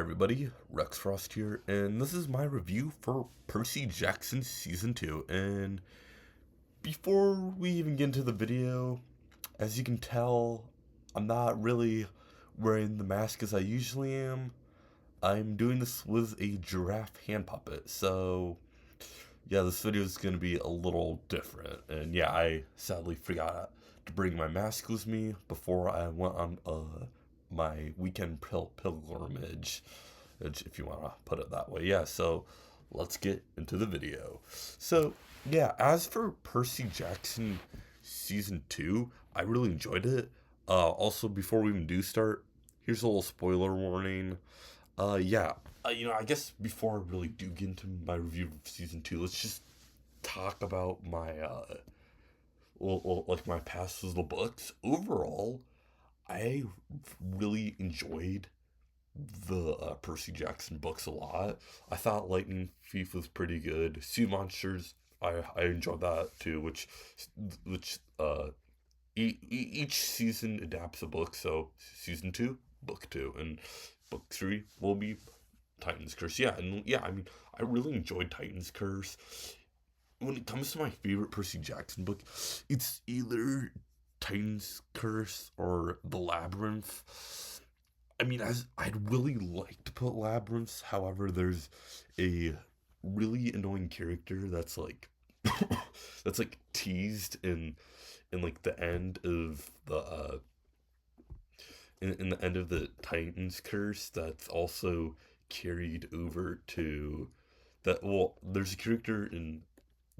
everybody, Rex Frost here, and this is my review for Percy Jackson Season 2. And before we even get into the video, as you can tell, I'm not really wearing the mask as I usually am. I'm doing this with a giraffe hand puppet, so yeah, this video is going to be a little different. And yeah, I sadly forgot to bring my mask with me before I went on my weekend pilgrimage, if you want to put it that way. Yeah, so let's get into the video. So, yeah, as for Percy Jackson Season 2, I really enjoyed it. Also, before we even do start, here's a little spoiler warning. Yeah, I guess before I really do get into my review of Season 2, let's just talk about my, like my past with the books. Overall, I really enjoyed the Percy Jackson books a lot. I thought Lightning Thief was pretty good. Sea Monsters, I enjoyed that too. Each season adapts a book. So season 2, book 2, and book 3 will be Titan's Curse. Yeah, and yeah, I mean, I really enjoyed Titan's Curse. When it comes to my favorite Percy Jackson book, it's either Titan's Curse or The Labyrinth. I mean, I'd really like to put Labyrinth. However, there's a really annoying character that's like that's like teased in like the end of the in the end of the Titan's Curse that's also carried over to that. Well, there's a character in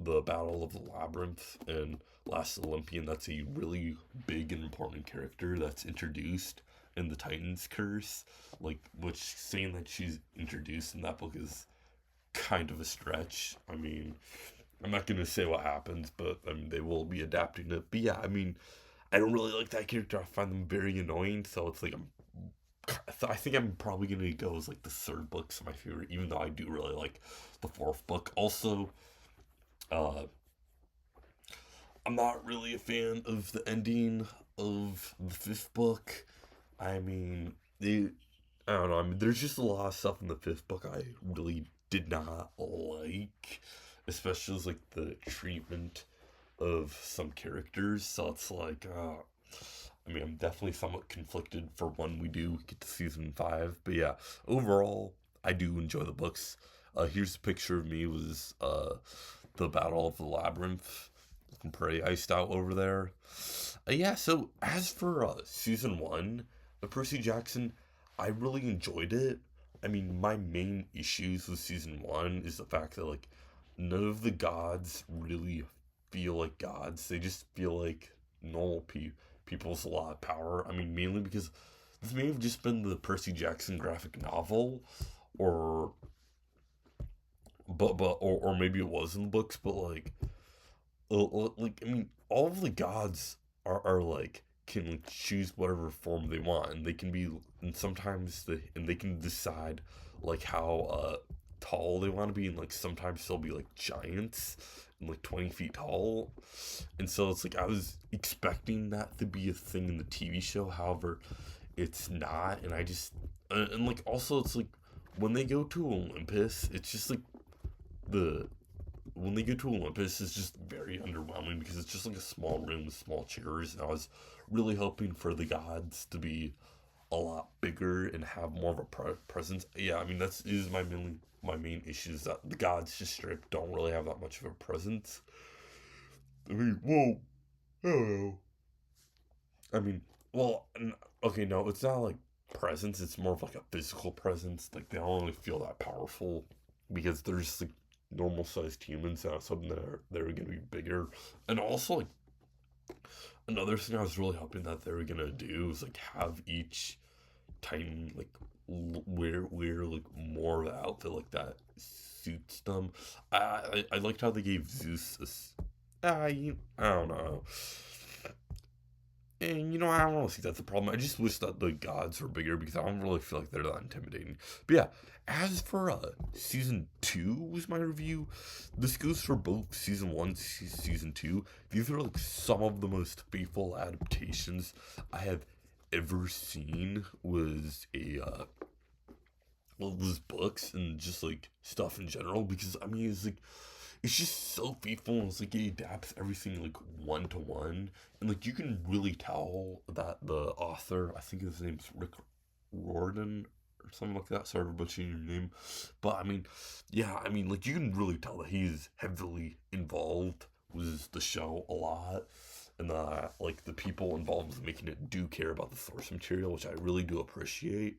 the Battle of the Labyrinth and Last Olympian that's a really big and important character that's introduced in the Titan's Curse. Like, which saying that she's introduced in that book is kind of a stretch. I mean, I'm not gonna say what happens, but I mean they will be adapting it. But yeah, I mean, I don't really like that character. I find them very annoying. So it's like I think I'm probably gonna go as like the third book's my favorite, even though I do really like the fourth book. Also, uh, I'm not really a fan of the ending of the fifth book. I mean, I don't know. I mean, there's just a lot of stuff in the fifth book I really did not like, especially as, like the treatment of some characters. So it's like, I mean, I'm definitely somewhat conflicted for when we do get to season 5. But yeah, overall, I do enjoy the books. Here's a picture of me with the Battle of the Labyrinth. Looking pretty iced out over there. Yeah, so as for season 1 of Percy Jackson, I really enjoyed it. I mean, my main issues with season 1 is the fact that, like, none of the gods really feel like gods. They just feel like normal people with a lot of power. I mean, mainly because this may have just been the Percy Jackson graphic novel, or or maybe it was in the books, but like I mean, all of the gods are like can like choose whatever form they want, and they can be, and sometimes they can decide like how tall they want to be, and like sometimes they'll be like giants and like 20 feet tall, and so it's like I was expecting that to be a thing in the TV show. However, it's not, and I just and like also it's like when they go to Olympus, it's just like the when they get to Olympus is just very underwhelming because it's just like a small room with small chairs, and I was really hoping for the gods to be a lot bigger and have more of a presence. Yeah, I mean that's is my main issue is that the gods just straight up don't really have that much of a presence. I mean, whoa, hello. I mean, well, okay, no, it's not like presence. It's more of like a physical presence. Like they don't really feel that powerful because they're just like normal sized humans. Not something that they're gonna be bigger. And also, like another thing I was really hoping that they were gonna do is like have each Titan like wear like more of the outfit like that suits them. I liked how they gave Zeus this. I don't know. And I don't really think that's a problem. I just wish that the gods were bigger because I don't really feel like they're that intimidating. But yeah, as for season 2 was my review. This goes for both season 1 season 2. These are like some of the most faithful adaptations I have ever seen. Was a all those books and just like stuff in general, because I mean it's like it's just so faithful, and it's like it adapts everything like one to one, and like you can really tell that the author, I think his name's Rick Riordan or something like that. Sorry for butchering your name, but I mean, yeah, I mean like you can really tell that he's heavily involved with the show a lot, and like the people involved with making it do care about the source material, which I really do appreciate.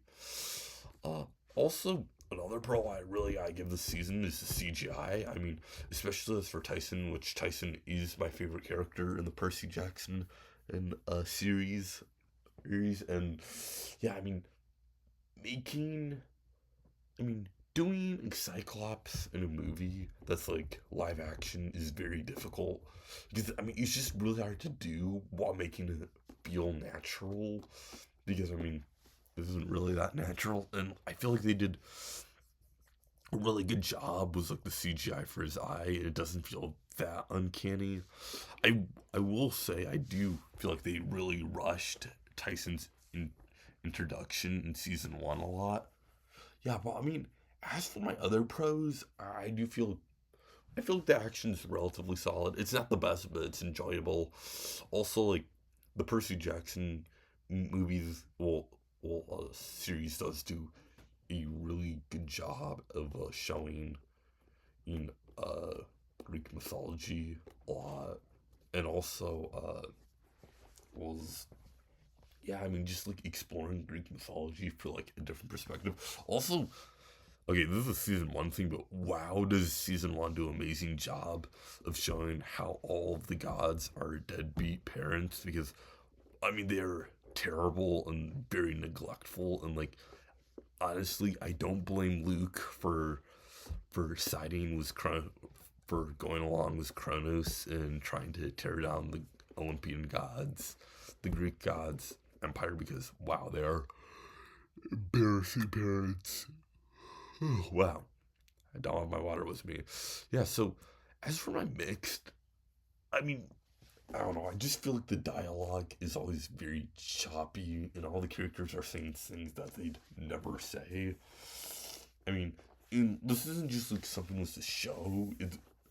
Uh, Also, another pro I really I give this season is the CGI. I mean, especially as for Tyson, which Tyson is my favorite character in the Percy Jackson and series, and yeah, I mean, making, I mean, doing Cyclops in a movie that's like live action is very difficult because I mean it's just really hard to do while making it feel natural, because I mean this isn't really that natural, and I feel like they did a really good job with like the CGI for his eye. It doesn't feel that uncanny. I I will say I do feel like they really rushed Tyson's introduction in season one a lot. Yeah, but I mean, as for my other pros, I feel like the action is relatively solid. It's not the best, but it's enjoyable. Also, like the Percy Jackson movies, series does do a really good job of showing in Greek mythology a lot, and also was yeah, I mean just like exploring Greek mythology for like a different perspective. Also, okay, this is a season one thing, but wow, does season one do an amazing job of showing how all of the gods are deadbeat parents? Because I mean they're terrible and very neglectful, and like honestly, I don't blame Luke for siding with for going along with Kronos and trying to tear down the Olympian gods, the Greek gods empire, because wow, they are embarrassing parents. Wow, I don't have my water with me. Yeah, so as for my mixed, I mean, I don't know. I just feel like the dialogue is always very choppy, and all the characters are saying things that they'd never say. I mean, this isn't just like something with the show.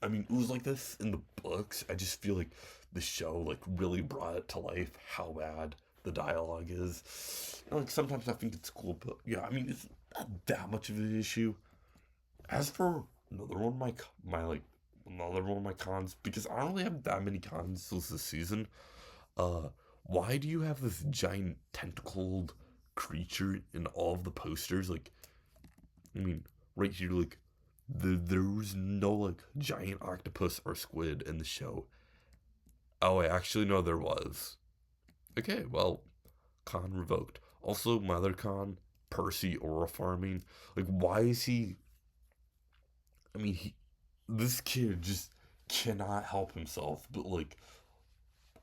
I mean, it was like this in the books. I just feel like the show like really brought it to life how bad the dialogue is. And, like sometimes I think it's cool, but yeah, I mean, it's not that much of an issue. As for another one of my like another one of my cons, because I don't really have that many cons this season. Uh, why do you have this giant tentacled creature in all of the posters? Like, I mean, right here, like, there was no like giant octopus or squid in the show. Oh, I actually know there was. Okay, well, con revoked. Also, my other con, Percy aura farming. Like, why is he? I mean, this kid just cannot help himself but like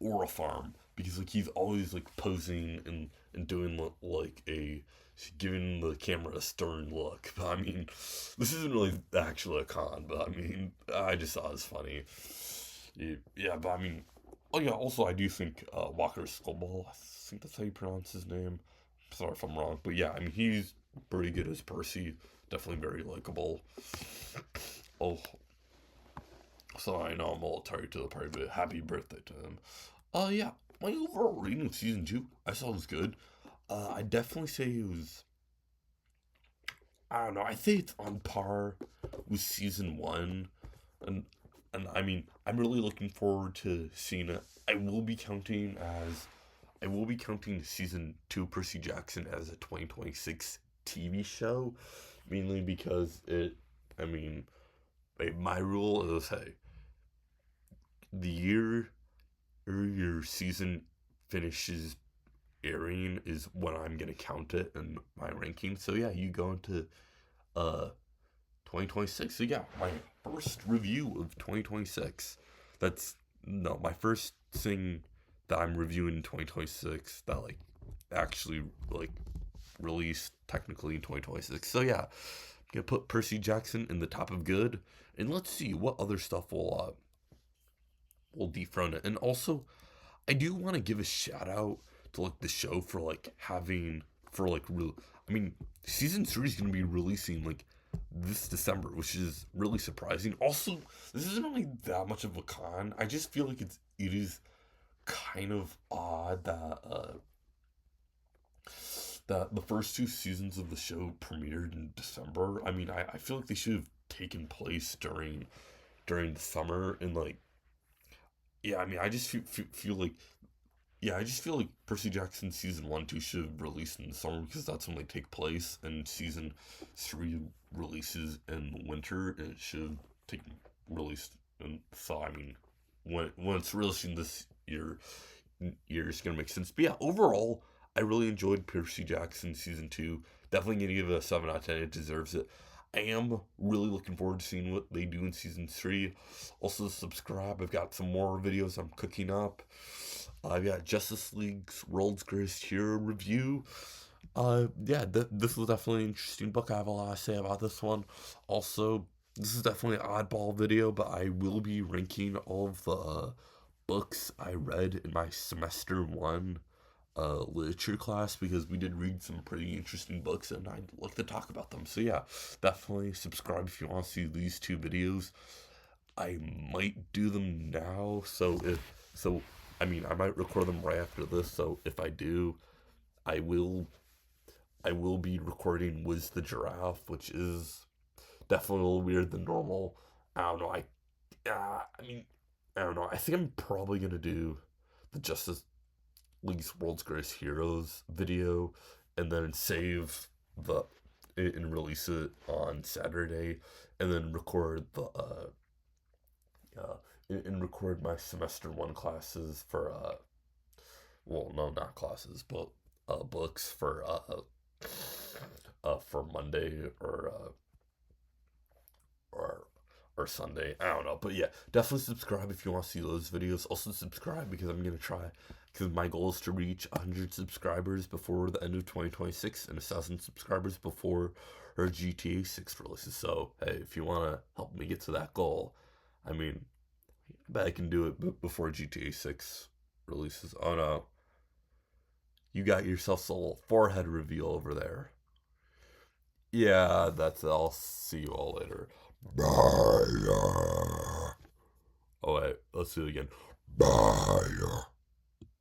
aura farm, because like he's always like posing and doing like a giving the camera a stern look. But I mean, this isn't really actually a con, but I mean, I just thought it was funny. Yeah, but I mean, oh yeah. Also, I do think Walker Skullball, I think that's how you pronounce his name. Sorry if I'm wrong, but yeah, I mean he's pretty good as Percy. Definitely very likable. Oh, so I know I'm a little tired to the party, but happy birthday to him. Yeah, my overall rating of season two, I saw was good. I definitely say it was. I don't know. I think it's on par with season one, and I mean, I'm really looking forward to seeing it. I will be counting season two Percy Jackson as a 2026 TV show, mainly because it. I mean, my rule is hey, the year or your season finishes airing is when I'm gonna count it in my ranking. So yeah, you go into uh 2026. So yeah, my first review of 2026. That's no, my first thing that I'm reviewing in 2026 that like actually like released technically in 2026. So yeah, I'm gonna put Percy Jackson in the top of good, and let's see what other stuff will dethrone it. And also, I do want to give a shout out to like the show for like having for like real. I mean, season 3 is gonna be releasing like this December, which is really surprising. Also, this isn't really that much of a con. I just feel like it is kind of odd that the first two seasons of the show premiered in December. I mean, I feel like they should have taken place during the summer and like yeah. I mean, I just feel like yeah, I just feel like Percy Jackson season one, two should have released in the summer because that's when they take place, and season three releases in the winter, and it should have taken released. And so, I mean, when it's releasing this year, it's gonna make sense. But yeah, overall, I really enjoyed Percy Jackson season two. Definitely gonna give it a 7 out of 10. It deserves it. I am really looking forward to seeing what they do in season three. Also, subscribe. I've got some more videos I'm cooking up. I've got Justice League's World's Greatest Hero review. Yeah, this was definitely an interesting book. I have a lot to say about this one. Also, this is definitely an oddball video, but I will be ranking all of the books I read in my semester one literature class because we did read some pretty interesting books and I'd like to talk about them. So yeah, definitely subscribe if you want to see these two videos. I might do them now, so I mean I might record them right after this. So if I do, I will I will be recording Wiz the Giraffe, which is definitely a little weird than normal. I don't know. I mean I don't know. I think I'm probably gonna do the Justice League's World's Greatest Heroes video, and then save the and release it on Saturday, and then record the uh and record my semester one classes for well no not classes but books for Monday or or Sunday. I don't know, but yeah, definitely subscribe if you want to see those videos. Also subscribe because I'm gonna try because my goal is to reach 100 subscribers before the end of 2026 and 1,000 subscribers before our GTA 6 releases. So hey, if you wanna help me get to that goal, I mean, I bet I can do it before GTA 6 releases. Oh no, you got yourself a little forehead reveal over there. Yeah, that's it. I'll see you all later. Bye. Oh wait, let's do it again. Bye.